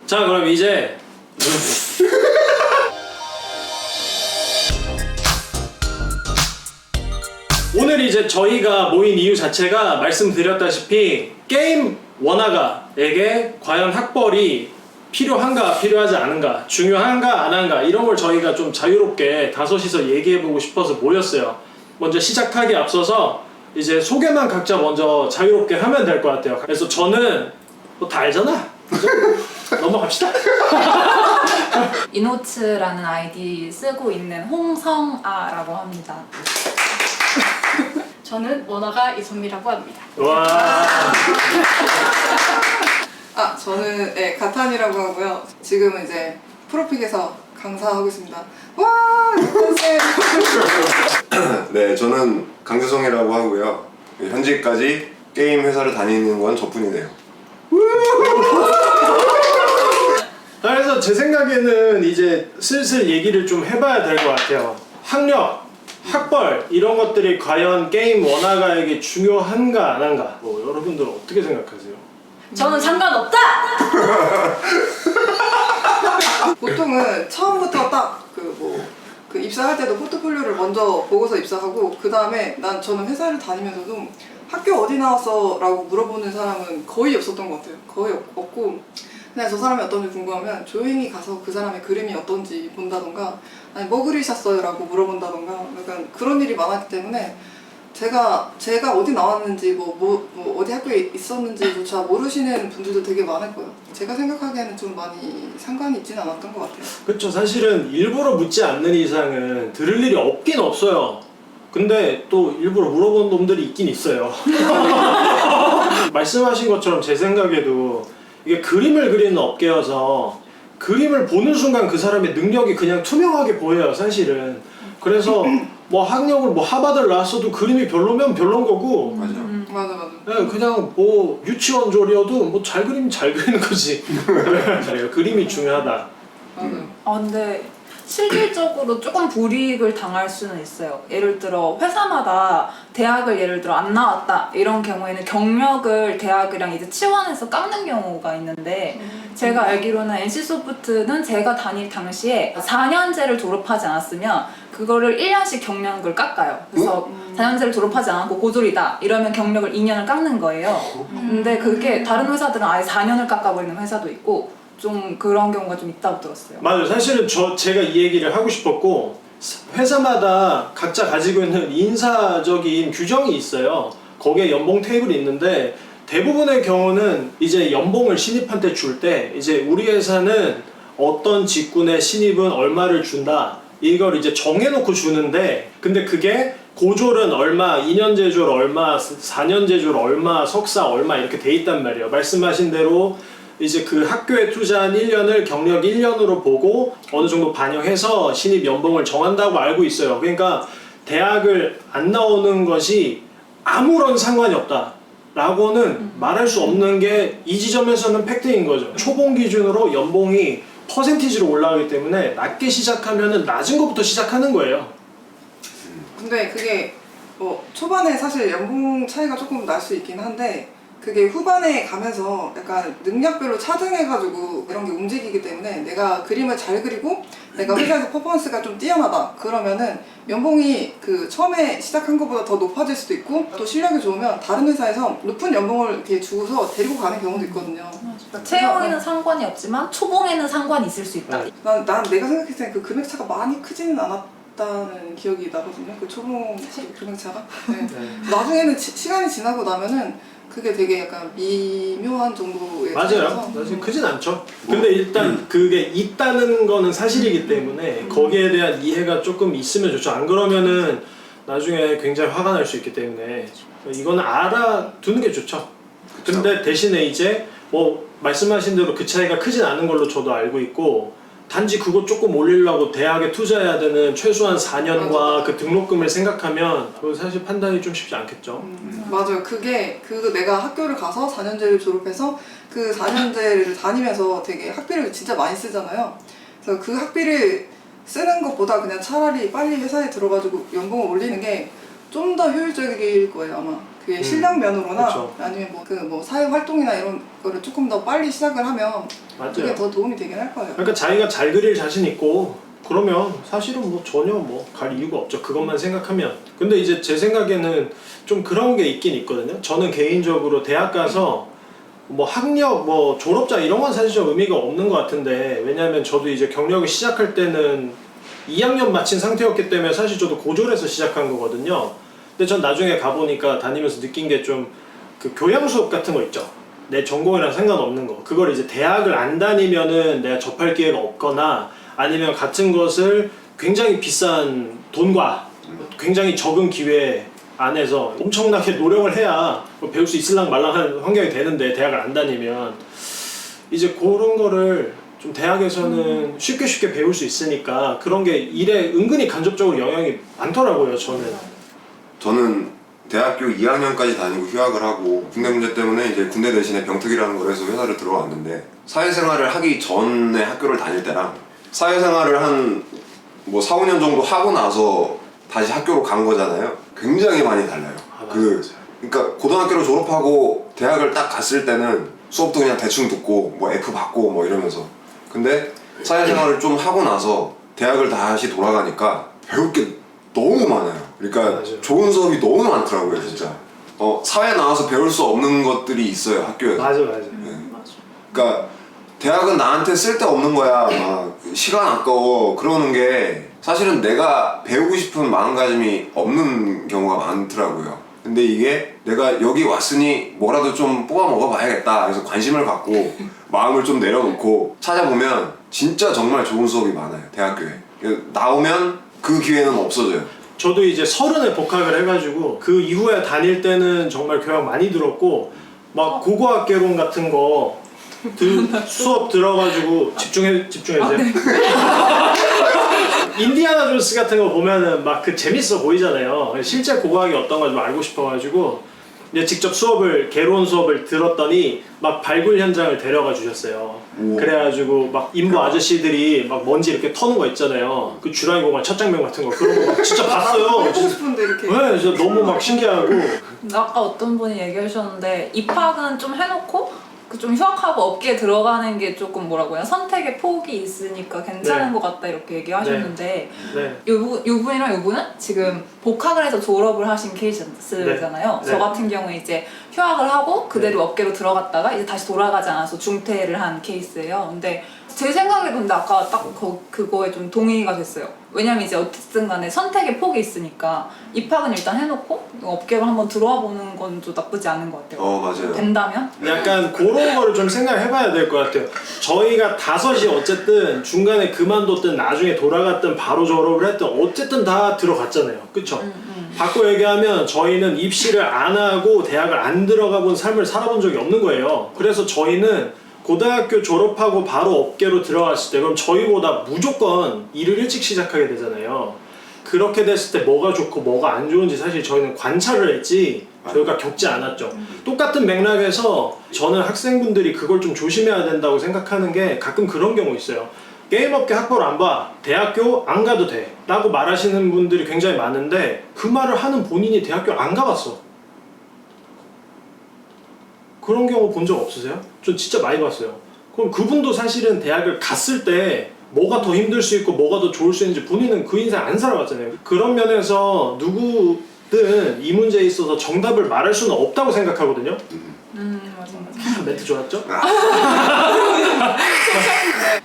자, 그럼 이제 오늘 이제 저희가 모인 이유 자체가 말씀드렸다시피 게임 원화가에게 과연 학벌이 필요한가 필요하지 않은가, 중요한가 안 한가, 이런 걸 저희가 좀 자유롭게 다섯이서 얘기해보고 싶어서 모였어요. 먼저 시작하기 앞서서 이제 소개만 각자 먼저 자유롭게 하면 될 것 같아요. 그래서 저는 뭐 다 알잖아. 넘어갑시다. 이노츠라는 아이디 쓰고 있는 홍성아라고 합니다. 저는 원화가 이선미라고 합니다. 와. 저는 가탄이라고 하고요. 지금은 이제 프로픽에서 강사하고 있습니다. 와, 컨셉. 네, 저는 강재성이라고 하고요. 현재까지 게임 회사를 다니는 건 저뿐이네요. 그래서 제 생각에는 이제 슬슬 얘기를 좀 해봐야 될 것 같아요. 학력, 학벌 이런 것들이 과연 게임 원화가에게 중요한가 안 한가, 뭐 여러분들 어떻게 생각하세요? 저는 상관없다! 보통은 처음부터 딱 그 입사할 때도 포트폴리오를 먼저 보고서 입사하고, 그 다음에 저는 회사를 다니면서도 학교 어디 나왔어? 라고 물어보는 사람은 거의 없었던 것 같아요. 거의 없고, 그냥 저 사람이 어떤지 궁금하면 조용히 가서 그 사람의 그림이 어떤지 본다던가, 아니 뭐 그리셨어요? 라고 물어본다던가, 약간 그런 일이 많았기 때문에 제가 어디 나왔는지 뭐 어디 학교에 있었는지조차 모르시는 분들도 되게 많을 거예요. 제가 생각하기에는 좀 많이 상관이 있지는 않았던 것 같아요. 그렇죠. 사실은 일부러 묻지 않는 이상은 들을 일이 없긴 없어요. 근데 또 일부러 물어보는 놈들이 있긴 있어요. 말씀하신 것처럼 제 생각에도 이게 그림을 그리는 업계여서 그림을 보는 순간 그 사람의 능력이 그냥 투명하게 보여요, 사실은. 그래서 뭐 학력을 뭐 하버드를 나왔어도 그림이 별로면 별론 거고. 맞아. 맞아. 네, 그냥 뭐 유치원 졸이어도 뭐 잘 그리면 잘 그리는 거지. 그래요. 그림이 중요하다. 맞아요. 근데 실질적으로 조금 불이익을 당할 수는 있어요. 예를 들어 회사마다 대학을 예를 들어 안 나왔다 이런 경우에는 경력을 대학이랑 이제 치환해서 깎는 경우가 있는데, 제가 알기로는 NC소프트는 제가 다닐 당시에 4년제를 졸업하지 않았으면 그거를 1년씩 경력을 깎아요. 그래서 4년제를 졸업하지 않았고 고졸이다 이러면 경력을 2년을 깎는 거예요. 근데 그게 다른 회사들은 아예 4년을 깎아버리는 회사도 있고 좀 그런 경우가 좀 있다고 들었어요. 맞아요. 사실은 제가 이 얘기를 하고 싶었고, 회사마다 각자 가지고 있는 인사적인 규정이 있어요. 거기에 연봉 테이블이 있는데, 대부분의 경우는 이제 연봉을 신입한테 줄 때 이제 우리 회사는 어떤 직군의 신입은 얼마를 준다, 이걸 이제 정해놓고 주는데, 근데 그게 고졸은 얼마, 2년제 졸 얼마, 4년제 졸 얼마, 석사 얼마 이렇게 돼 있단 말이에요. 말씀하신 대로 이제 그 학교에 투자한 1년을 경력 1년으로 보고 어느 정도 반영해서 신입 연봉을 정한다고 알고 있어요. 그러니까 대학을 안 나오는 것이 아무런 상관이 없다 라고는 말할 수 없는 게 이 지점에서는 팩트인 거죠. 초봉 기준으로 연봉이 퍼센티지로 올라가기 때문에 낮게 시작하면은 낮은 것부터 시작하는 거예요. 근데 그게 초반에 사실 연봉 차이가 조금 날 수 있긴 한데, 그게 후반에 가면서 약간 능력별로 차등해가지고 이런 게 움직이기 때문에, 내가 그림을 잘 그리고 내가 회사에서 퍼포먼스가 좀 뛰어나다 그러면은 연봉이 그 처음에 시작한 것보다 더 높아질 수도 있고, 또 실력이 좋으면 다른 회사에서 높은 연봉을 이렇게 주고서 데리고 가는 경우도 있거든요. 채용에는 상관이 없지만 초봉에는 상관이 있을 수 있다. 난 내가 생각했을 때 그 금액 차가 많이 크지는 않았다는 기억이 나거든요. 그 초봉 금액 차가. 네. 나중에는 시간이 지나고 나면은 그게 되게 약간 미묘한 정도의 맞아요. 차이라서. 사실 크진 않죠. 근데 일단 그게 있다는 거는 사실이기 때문에 거기에 대한 이해가 조금 있으면 좋죠. 안 그러면은 나중에 굉장히 화가 날 수 있기 때문에 이거는 알아두는 게 좋죠. 근데 대신에 이제 뭐 말씀하신 대로 그 차이가 크진 않은 걸로 저도 알고 있고, 단지 그거 조금 올리려고 대학에 투자해야 되는 최소한 4년과 그 등록금을 생각하면 그건 사실 판단이 좀 쉽지 않겠죠. 맞아요. 그거 내가 학교를 가서 4년제를 졸업해서 그 4년제를 다니면서 되게 학비를 진짜 많이 쓰잖아요. 그래서 그 학비를 쓰는 것보다 그냥 차라리 빨리 회사에 들어가지고 연봉을 올리는 게 좀 더 효율적일 거예요, 아마. 그게 실력 면으로나 그쵸. 아니면 뭐 사회 활동이나 이런 거를 조금 더 빨리 시작을 하면 그게 맞아요. 더 도움이 되긴 할 거예요. 그러니까 자기가 잘 그릴 자신 있고 그러면 사실은 뭐 전혀 뭐 갈 이유가 없죠. 그것만 생각하면. 근데 이제 제 생각에는 좀 그런 게 있긴 있거든요. 저는 개인적으로 대학 가서 뭐 학력, 뭐 졸업자 이런 건 사실 좀 의미가 없는 것 같은데, 왜냐하면 저도 이제 경력을 시작할 때는 2학년 마친 상태였기 때문에 사실 저도 고졸에서 시작한 거거든요. 근데 전 나중에 가보니까 다니면서 느낀 게 좀 그 교양 수업 같은 거 있죠. 내 전공이랑 상관없는 거. 그걸 이제 대학을 안 다니면은 내가 접할 기회가 없거나 아니면 같은 것을 굉장히 비싼 돈과 굉장히 적은 기회 안에서 엄청나게 노력을 해야 배울 수 있을랑 말랑한 환경이 되는데, 대학을 안 다니면 이제 그런 거를 좀 대학에서는 쉽게 배울 수 있으니까 그런 게 일에 은근히 간접적으로 영향이 많더라고요. 저는 대학교 2학년까지 다니고 휴학을 하고 군대 문제 때문에 이제 군대 대신에 병특이라는 걸 해서 회사를 들어왔는데, 사회생활을 하기 전에 학교를 다닐 때랑 사회생활을 한 뭐 4, 5년 정도 하고 나서 다시 학교로 간 거잖아요. 굉장히 많이 달라요. 그러니까 고등학교를 졸업하고 대학을 딱 갔을 때는 수업도 그냥 대충 듣고 뭐 F 받고 뭐 이러면서, 근데 사회생활을 좀 하고 나서 대학을 다시 돌아가니까 배울 게 너무 많아요. 그러니까 맞아요. 좋은 수업이 너무 많더라고요, 진짜. 사회 나와서 배울 수 없는 것들이 있어요, 학교에서. 맞아. 그러니까 대학은 나한테 쓸데없는 거야, 막 시간 아까워 그러는 게 사실은 내가 배우고 싶은 마음가짐이 없는 경우가 많더라고요. 근데 이게 내가 여기 왔으니 뭐라도 좀 뽑아 먹어봐야겠다, 그래서 관심을 갖고 마음을 좀 내려놓고 찾아보면 진짜 정말 좋은 수업이 많아요, 대학교에. 나오면 그 기회는 없어져요. 저도 이제 30에 복학을 해가지고 그 이후에 다닐 때는 정말 교양 많이 들었고, 막 고고학개론 같은 거 수업 들어가지고 집중해주세요. 인디아나 존스 같은 거 보면은 막 그 재밌어 보이잖아요. 실제 고고학이 어떤 거 좀 알고 싶어가지고 이제 직접 개론 수업을 들었더니 막 발굴 현장을 데려가 주셨어요. 오. 그래가지고 막 인부 아저씨들이 막 먼지 이렇게 터는 거 있잖아요. 그 주라기 공원 첫 장면 같은 거, 그런 거 막 진짜 봤어요. 해보고 싶은데 이렇게. 네, 진짜 너무 막 신기하고. 아까 어떤 분이 얘기해 주셨는데 입학은 좀 해놓고 좀 휴학하고 업계에 들어가는 게 조금 뭐라고 해야, 선택의 폭이 있으니까 괜찮은 네. 것 같다 이렇게 얘기하셨는데, 네. 요 분이랑 요 분은 지금 복학을 해서 졸업을 하신 케이스잖아요. 네. 저 같은 경우에 이제 휴학을 하고 그대로 업계로 들어갔다가 이제 다시 돌아가지 않아서 중퇴를 한 케이스예요. 근데 제 생각에도 근데 아까 딱 그거에 좀 동의가 됐어요. 왜냐면 이제 어쨌든 간에 선택의 폭이 있으니까 입학은 일단 해놓고 업계로 한번 들어와 보는 건 좀 나쁘지 않은 것 같아요. 맞아요. 된다면? 약간 그런 거를 좀 생각해봐야 될 것 같아요. 저희가 5이 어쨌든 중간에 그만뒀든 나중에 돌아갔든 바로 졸업을 했든 어쨌든 다 들어갔잖아요. 그쵸? 바꿔 얘기하면 저희는 입시를 안 하고 대학을 안 들어가 본 삶을 살아본 적이 없는 거예요. 그래서 저희는 고등학교 졸업하고 바로 업계로 들어갔을 때 그럼 저희보다 무조건 일을 일찍 시작하게 되잖아요. 그렇게 됐을 때 뭐가 좋고 뭐가 안 좋은지 사실 저희는 관찰을 했지 저희가 겪지 않았죠. 똑같은 맥락에서 저는 학생분들이 그걸 좀 조심해야 된다고 생각하는 게, 가끔 그런 경우 있어요. 게임업계 학벌 안 봐, 대학교 안 가도 돼 라고 말하시는 분들이 굉장히 많은데, 그 말을 하는 본인이 대학교 안 가봤어. 그런 경우 본 적 없으세요? 전 진짜 많이 봤어요. 그럼 그분도 사실은 대학을 갔을 때 뭐가 더 힘들 수 있고 뭐가 더 좋을 수 있는지 본인은 그 인생 안 살아봤잖아요. 그런 면에서 누구든 이 문제에 있어서 정답을 말할 수는 없다고 생각하거든요. 맞아. 멘트 좋았죠?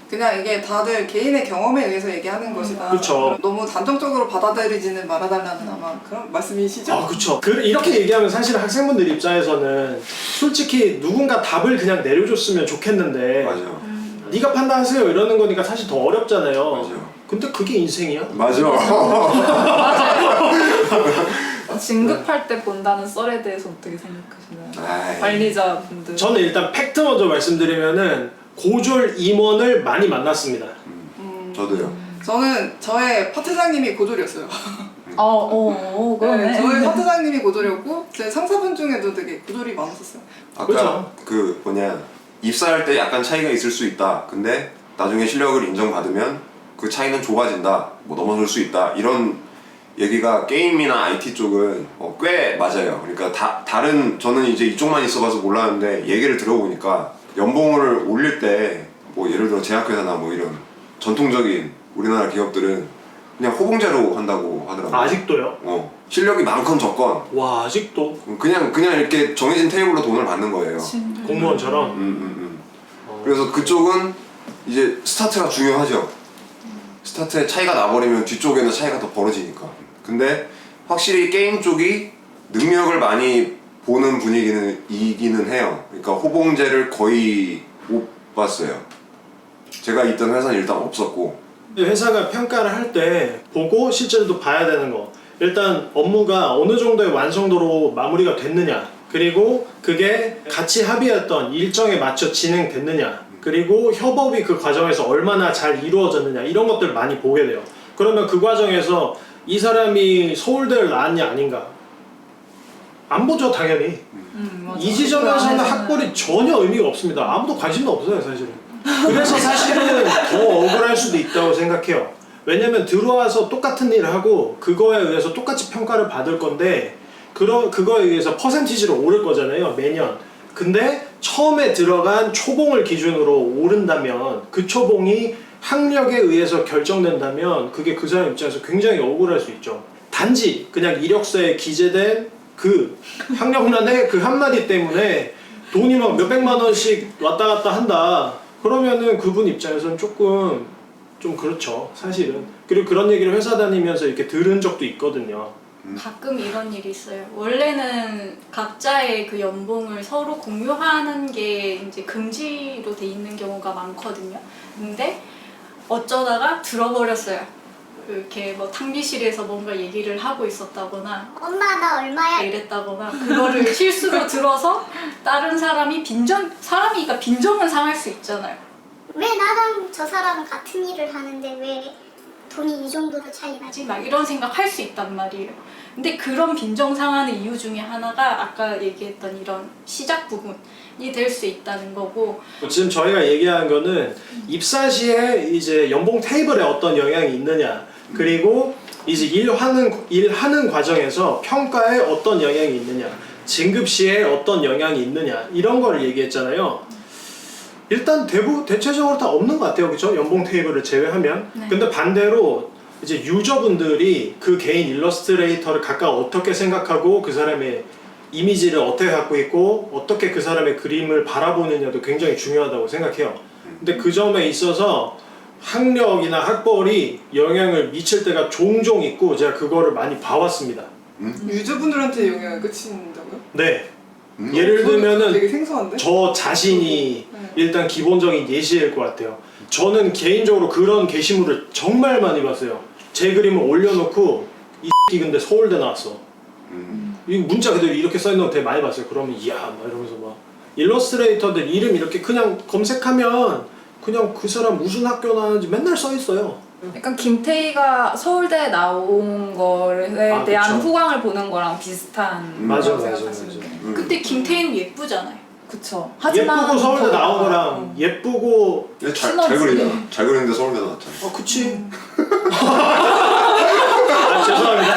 그냥 이게 다들 개인의 경험에 의해서 얘기하는 것이다. 그쵸. 너무 단정적으로 받아들이지는 말아달라는 아마 그런 말씀이시죠? 아, 그쵸. 이렇게 얘기하면 사실 학생분들 입장에서는 솔직히 누군가 답을 그냥 내려줬으면 좋겠는데, 맞아요. 네가 판단하세요 이러는 거니까 사실 더 어렵잖아요. 맞아요. 근데 그게 인생이야? 맞아. 진급할 때 본다는 썰에 대해서 어떻게 생각하시나요? 아이. 관리자분들. 저는 일단 팩트 먼저 말씀드리면은 고졸 임원을 많이 만났습니다. 저도요. 저는 저의 파트장님이 고졸이었어요. 그러네. 네, 저희 파트장님이 고졸이었고 제 상사분 중에도 되게 고졸이 많았었어요. 아까 그렇죠. 그 입사할 때 약간 차이가 있을 수 있다. 근데 나중에 실력을 인정받으면 그 차이는 좁아진다. 뭐 넘어설 수 있다. 이런 얘기가 게임이나 IT 쪽은 꽤 맞아요. 그러니까 다른 저는 이제 이쪽만 있어봐서 몰랐는데 얘기를 들어보니까 연봉을 올릴 때 뭐 예를 들어 제약회사나 뭐 이런 전통적인 우리나라 기업들은 그냥 호봉제로 한다고 하더라고요. 아직도요? 실력이 많건 적건 와 아직도 그냥 이렇게 정해진 테이블로 돈을 받는 거예요. 공무원처럼? 그래서 그쪽은 이제 스타트가 중요하죠. 스타트에 차이가 나버리면 뒤쪽에는 차이가 더 벌어지니까. 근데 확실히 게임 쪽이 능력을 많이 보는 분위기는 이기는 해요. 그러니까 호봉제를 거의 못 봤어요. 제가 있던 회사는 일단 없었고. 회사가 평가를 할 때 보고 실제로 또 봐야 되는 거, 일단 업무가 어느 정도의 완성도로 마무리가 됐느냐, 그리고 그게 같이 합의했던 일정에 맞춰 진행됐느냐, 그리고 협업이 그 과정에서 얼마나 잘 이루어졌느냐, 이런 것들을 많이 보게 돼요. 그러면 그 과정에서 이 사람이 서울대를 나왔냐 아닌가 안 보죠 당연히. 맞아. 이 지점에서는 그 안에서는- 학벌이 전혀 의미가 없습니다. 아무도 관심도 없어요 사실은. 그래서 사실은 더 억울할 수도 있다고 생각해요. 왜냐면 들어와서 똑같은 일을 하고 그거에 의해서 똑같이 평가를 받을 건데 그거에 의해서 퍼센티지로 오를 거잖아요 매년. 근데 처음에 들어간 초봉을 기준으로 오른다면 그 초봉이 학력에 의해서 결정된다면 그게 그 사람 입장에서 굉장히 억울할 수 있죠. 단지 그냥 이력서에 기재된 그 학력란의 그 한마디 때문에 돈이 막 몇백만 원씩 왔다 갔다 한다 그러면은 그분 입장에서는 조금 좀 그렇죠 사실은. 그리고 그런 얘기를 회사 다니면서 이렇게 들은 적도 있거든요. 가끔 이런 일이 있어요. 원래는 각자의 그 연봉을 서로 공유하는 게 이제 금지로 돼 있는 경우가 많거든요. 근데 어쩌다가 들어버렸어요. 이렇게 뭐 탕비실에서 뭔가 얘기를 하고 있었다거나 엄마 나 얼마야? 이랬다거나 그거를 실수로 들어서 다른 사람이 사람이니까 빈정은 상할 수 있잖아요. 왜 나랑 저 사람은 같은 일을 하는데 왜 돈이 이 정도로 차이 나지? 막 이런 생각 할 수 있단 말이에요. 근데 그런 빈정 상하는 이유 중에 하나가 아까 얘기했던 이런 시작 부분이 될 수 있다는 거고. 지금 저희가 얘기하는 거는 입사 시에 이제 연봉 테이블에 어떤 영향이 있느냐, 그리고 이제 일하는 과정에서 평가에 어떤 영향이 있느냐, 진급 시에 어떤 영향이 있느냐, 이런 거를 얘기했잖아요. 일단 대체적으로 다 없는 것 같아요, 그렇죠? 연봉 테이블을 제외하면. 네. 근데 반대로 이제 유저분들이 그 개인 일러스트레이터를 각각 어떻게 생각하고 그 사람의 이미지를 어떻게 갖고 있고 어떻게 그 사람의 그림을 바라보느냐도 굉장히 중요하다고 생각해요. 근데 그 점에 있어서 학력이나 학벌이 영향을 미칠 때가 종종 있고 제가 그거를 많이 봐왔습니다. 유저분들한테 영향을 끼친다고요? 네. 예를 들면은 되게 생소한데? 저 자신이 일단 기본적인 예시일 것 같아요. 저는 개인적으로 그런 게시물을 정말 많이 봤어요. 제 그림을 올려놓고 이 새끼 근데 서울대 나왔어. 이 문자 그대로 이렇게 써있는 거 되게 많이 봤어요. 그러면 이야 막 이러면서 막 일러스트레이터들 이름 이렇게 그냥 검색하면 그냥 그 사람 무슨 학교 나왔는지 맨날 써있어요. 약간 김태희가 서울대 나온 거에 아, 대한 그쵸. 후광을 보는 거랑 비슷한 맞아, 거라고 맞아, 생각하시면 맞아. 돼요. 근데 김태희는 예쁘잖아요. 그쵸. 하지만 예쁘고 서울대 거의- 나온 거랑 예쁘고 잘 시너지. 그리잖아. 잘 그리는데 서울대 나왔잖아. 그치. 아, 죄송합니다.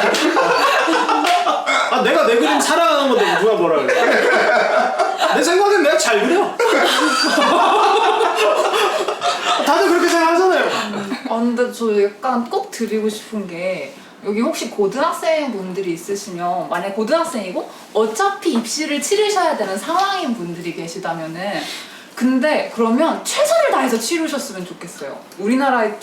아, 내가 내 그림 사랑하는 건데 누가 뭐라 그래. 내 생각엔 내가 잘 그려. 다들 그렇게 생각하잖아요. 근데 저 약간 꼭 드리고 싶은 게 여기 혹시 고등학생 분들이 있으시면 만약 고등학생이고 어차피 입시를 치르셔야 되는 상황인 분들이 계시다면은 근데 그러면 최선을 다해서 치르셨으면 좋겠어요. 우리나라의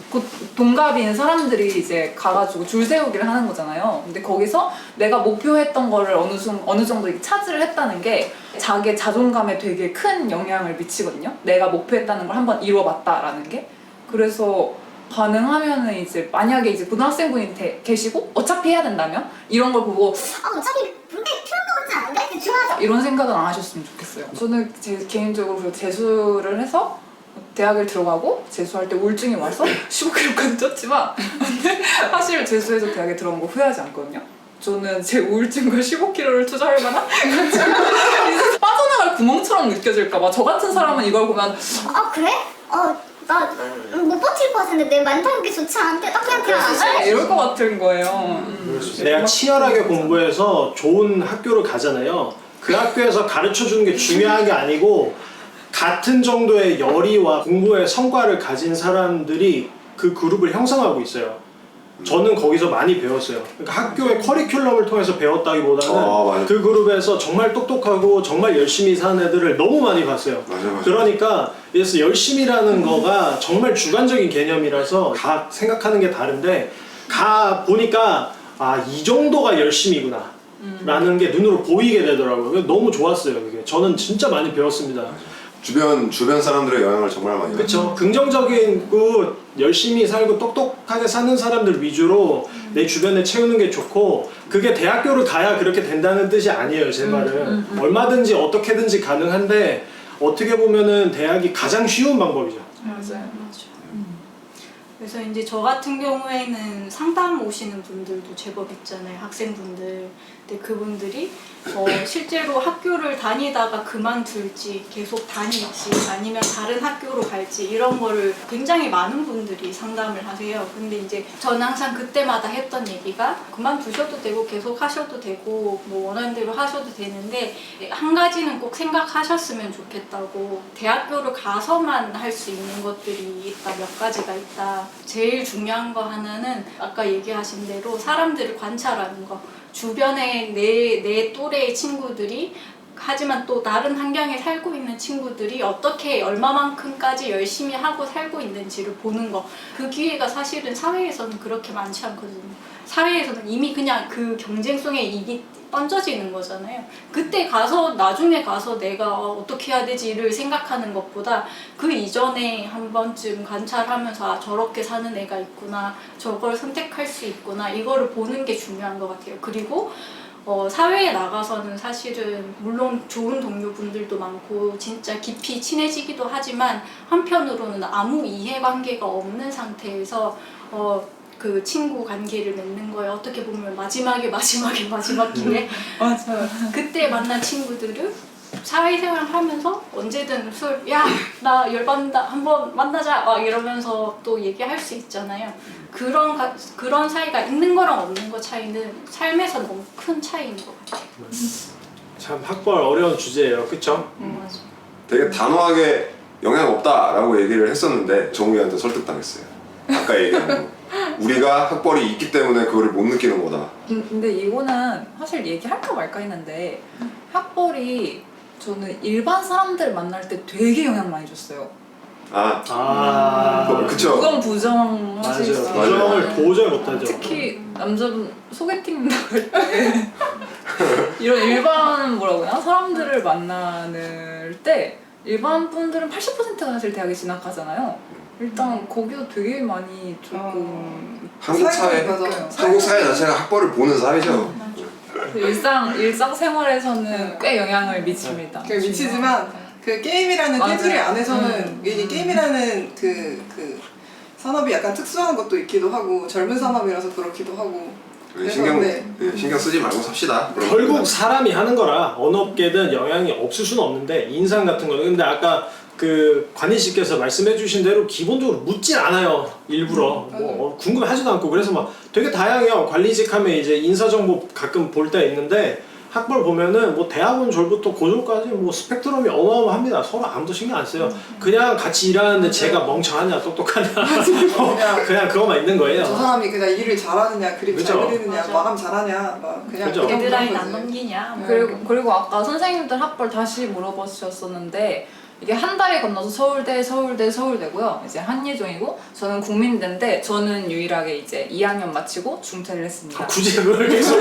곧 동갑인 사람들이 이제 가가지고 줄 세우기를 하는 거잖아요. 근데 거기서 내가 목표했던 거를 어느 정도 이렇게 차지를 했다는 게 자기의 자존감에 되게 큰 영향을 미치거든요. 내가 목표했다는 걸 한번 이뤄봤다라는 게. 그래서 가능하면은 이제 만약에 이제 고등학생분이 계시고 어차피 해야 된다면 이런 걸 보고 어차피 군대 필요한 거 같지 않은데? 대충 하자. 이런 생각은 안 하셨으면 좋겠어요. 저는 제 개인적으로 재수를 해서 대학을 들어가고 재수할 때 우울증이 와서 15kg까지 쪘지만 근데 사실 재수해서 대학에 들어간 거 후회하지 않거든요. 저는 제 우울증과 15kg를 투자할 만한 빠져나갈 구멍처럼 느껴질까봐 저 같은 사람은 이걸 보면 그래? 나 못 버틸 것 같은데 내 만족이 좋지 않은데 나 그냥 대학 안 갈래. 이럴 것 같은 거예요. 내가 치열하게 공부해서 좋은 학교를 가잖아요. 그 학교에서 가르쳐 주는 게 중요한 게 아니고 같은 정도의 열의와 공부의 성과를 가진 사람들이 그 그룹을 형성하고 있어요. 저는 거기서 많이 배웠어요. 그러니까 학교의 커리큘럼을 통해서 배웠다기보다는 맞아. 그 그룹에서 정말 똑똑하고 정말 열심히 사는 애들을 너무 많이 봤어요. 맞아. 그러니까 그래서 열심이라는 거가 정말 주관적인 개념이라서 다 생각하는 게 다른데 가 보니까 아, 이 정도가 열심이구나 라는 게 눈으로 보이게 되더라고요. 그래서 너무 좋았어요. 그게 저는 진짜 많이 배웠습니다. 주변 사람들의 영향을 정말 많이 그렇죠. 긍정적이고 열심히 살고 똑똑하게 사는 사람들 위주로 내 주변에 채우는 게 좋고 그게 대학교를 가야 그렇게 된다는 뜻이 아니에요. 제 말은 얼마든지 어떻게든지 가능한데 어떻게 보면은 대학이 가장 쉬운 방법이죠. 맞아요. 그래서 이제 저 같은 경우에는 상담 오시는 분들도 제법 있잖아요. 학생분들. 근데 그분들이 실제로 학교를 다니다가 그만둘지 계속 다닐지 아니면 다른 학교로 갈지 이런 거를 굉장히 많은 분들이 상담을 하세요. 근데 이제 저는 항상 그때마다 했던 얘기가 그만두셔도 되고 계속 하셔도 되고 뭐 원하는 대로 하셔도 되는데 한 가지는 꼭 생각하셨으면 좋겠다고 대학교를 가서만 할 수 있는 것들이 있다. 몇 가지가 있다. 제일 중요한 거 하나는 아까 얘기하신 대로 사람들을 관찰하는 거. 주변에 내 또래의 친구들이 하지만 또 다른 환경에 살고 있는 친구들이 어떻게 얼마만큼까지 열심히 하고 살고 있는지를 보는 거. 그 기회가 사실은 사회에서는 그렇게 많지 않거든요. 사회에서는 이미 그냥 그 경쟁성에 이기 던져지는 거잖아요. 그때 가서 나중에 가서 내가 어떻게 해야 되지를 생각하는 것보다 그 이전에 한 번쯤 관찰하면서 아, 저렇게 사는 애가 있구나, 저걸 선택할 수 있구나 이거를 보는 게 중요한 것 같아요. 그리고 사회에 나가서는 사실은 물론 좋은 동료분들도 많고 진짜 깊이 친해지기도 하지만 한편으로는 아무 이해관계가 없는 상태에서 그 친구 관계를 맺는 거에 어떻게 보면 마지막 기회 맞아요. 그때 만난 친구들을 사회생활 하면서 언제든 야 나 열받는다 한번 만나자 막 이러면서 또 얘기할 수 있잖아요. 그런 사이가 있는 거랑 없는 거 차이는 삶에서 너무 큰 차이인 것 같아요. 참 학벌 어려운 주제예요. 그쵸? 맞아. 되게 단호하게 영향 없다라고 얘기를 했었는데 정우이한테 설득당했어요. 아까 얘기한 거. 우리가 학벌이 있기 때문에 그거를 못 느끼는 거다. 근데 이거는 사실 얘기할까 말까 했는데 학벌이 저는 일반 사람들 만날 때 되게 영향 많이 줬어요. 그쵸. 그건 부정하실 수 맞아요. 부정을 도저히 못하죠. 특히 남자분 소개팅 나갈 때 이런 일반 뭐라고 해야 사람들을 만날 때 일반 분들은 80%가 사실 대학에 진학하잖아요. 일단 거기도 되게 많이 조금 한국 사회 자체가 학벌을 보는 사회죠. 일상생활에서는 꽤 영향을 미칩니다. 그 미치지만 그 게임이라는 맞아요. 테두리 안에서는 이게 게임이라는 그 산업이 약간 특수한 것도 있기도 하고 젊은 산업이라서 그렇기도 하고 신경 쓰지 말고 삽시다. 결국 사람이 하는 거라 어느 업계든 영향이 없을 수는 없는데 인상 같은 거는 근데 아까 그 관희 씨께서 말씀해주신 대로 기본적으로 묻질 않아요. 일부러 뭐 궁금하지도 않고 그래서 막 되게 다양해요. 관리직 하면 이제 인사 정보 가끔 볼 때 있는데 학벌 보면은 뭐 대학원 졸부터 고졸까지 뭐 스펙트럼이 어마어마합니다. 서로 아무도 신경 안 써요. 그냥 같이 일하는데 제가 멍청하냐 똑똑하냐 그냥 그거만 있는 거예요. 저 사람이 그냥 일을 잘하느냐 그림 그죠. 잘 그리느냐 맞아. 마감 잘하냐 막 그냥 그죠. 그런 데드라인 거지. 안 넘기냐 뭐. 그리고 아까 선생님들 학벌 다시 물어봐 주셨었는데 이게 한 달이 건너서 서울대고요. 이제 한예종이고 저는 국민대인데 저는 유일하게 이제 2학년 마치고 중퇴를 했습니다. 굳이 그걸 계속